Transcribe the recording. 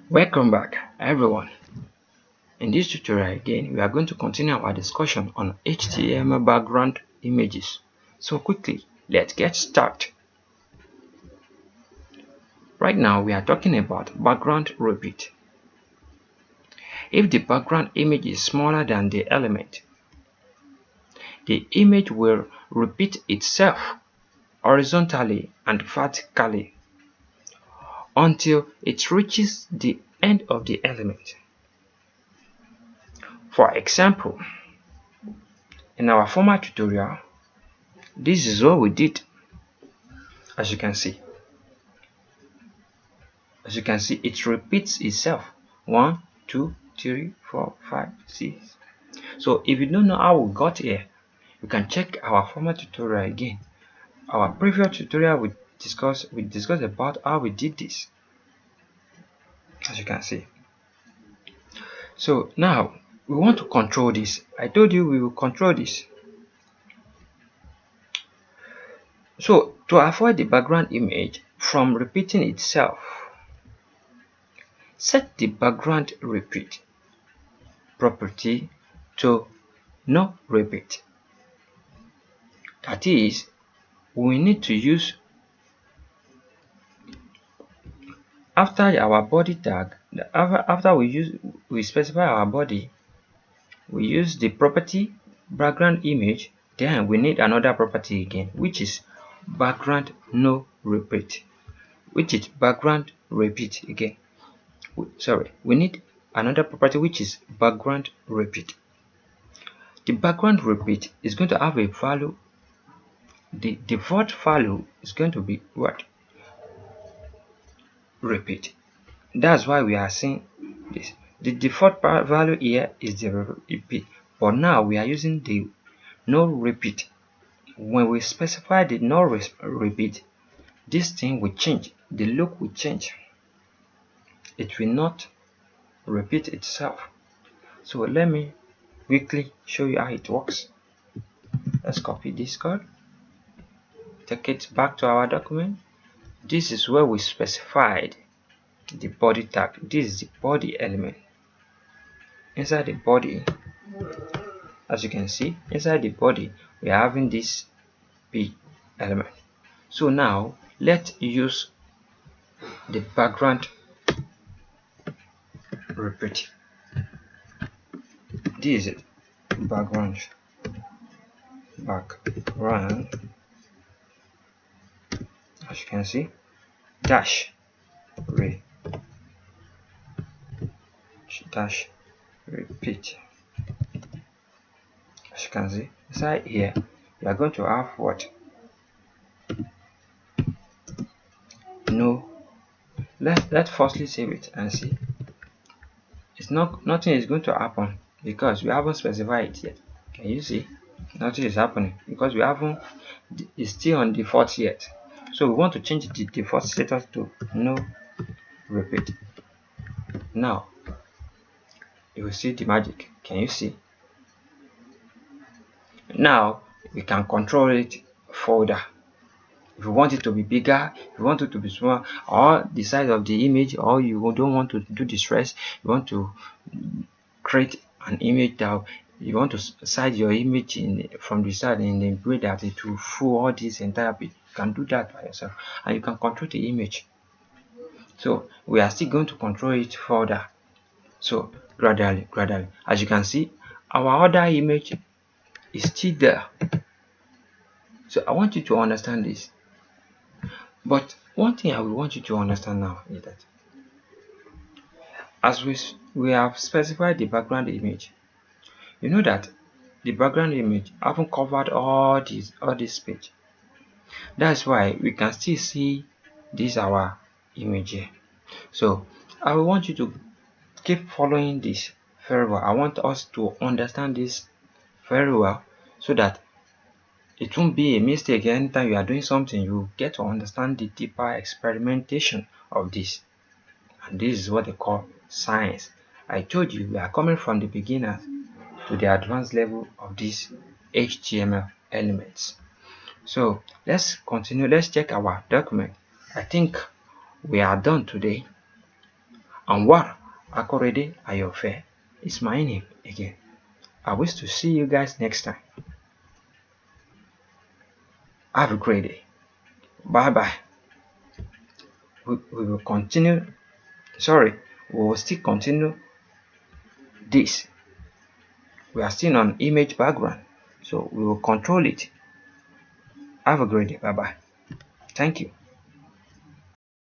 Welcome back, everyone. In this tutorial again, we are going to continue our discussion on HTML background images. So quickly, let's get started. Right now, we are talking about background repeat. If the background image is smaller than the element, the image will repeat itself horizontally and vertically until it reaches the end of the element. For example, in our former tutorial, this is what we did. As you can see, it repeats itself. 1, 2, 3, 4, 5, 6. So if you don't know how we got here, you can check our former tutorial again. Our previous tutorial we discussed about how we did this. As you can see. So now we want to control this. I told you we will control this. So to avoid the background image from repeating itself, set the background repeat property to no repeat. That is, we need to use, after our body tag, after we specify our body, we use the property background image, then we need another property again, which is background no repeat, which is background repeat again. We need another property which is background repeat. The background repeat is going to have a value. The default value is going to be what? Repeat. That's why we are seeing this. The default value here is the repeat, but now we are using the no repeat. When we specify the no repeat, this thing will change. The look will change. It will not repeat itself. So let me quickly show you how it works. Let's copy this code, take it back to our document. This is where we specified the body tag. This is the body element. Inside the body, as you can see, inside the body we are having this p element. So now let's use the background repeat. This is it. Background as you can see, dash repeat. As you can see, inside here we are going to have what? No. Let's firstly save it and see. It's nothing is going to happen because we haven't specified it yet. Can you see? Nothing is happening because we haven't. It's still on default yet. So we want to change the default status to no repeat. Now you will see the magic. Can you see? Now we can control it further. If you want it to be bigger, if you want it to be smaller, or the size of the image, or you don't want to do the stress, you want to create an image that you want to size your image in from the side in a way that it will fool all this entire bit. You can do that by yourself, and you can control the image. So we are still going to control it further. So gradually, as you can see, our other image is still there. So I want you to understand this. But one thing I will want you to understand now is that as we have specified the background image, you know that the background image haven't covered all this page. That's why we can still see this our image here. So I will want you to keep following this very well. I want us to understand this very well so that it won't be a mistake anytime you are doing something. You get to understand the deeper experimentation of this, and this is what they call science. I told you we are coming from the beginners to the advanced level of these HTML elements. So let's continue. Let's check our document. I think we are done today. Anwar Akorede Ayofe is my name again. I wish to see you guys next time. Have a great day. Bye bye. We will continue. Sorry, we will still continue this. We are still on image background, so we will control it. Have a great day. Bye bye. Thank you.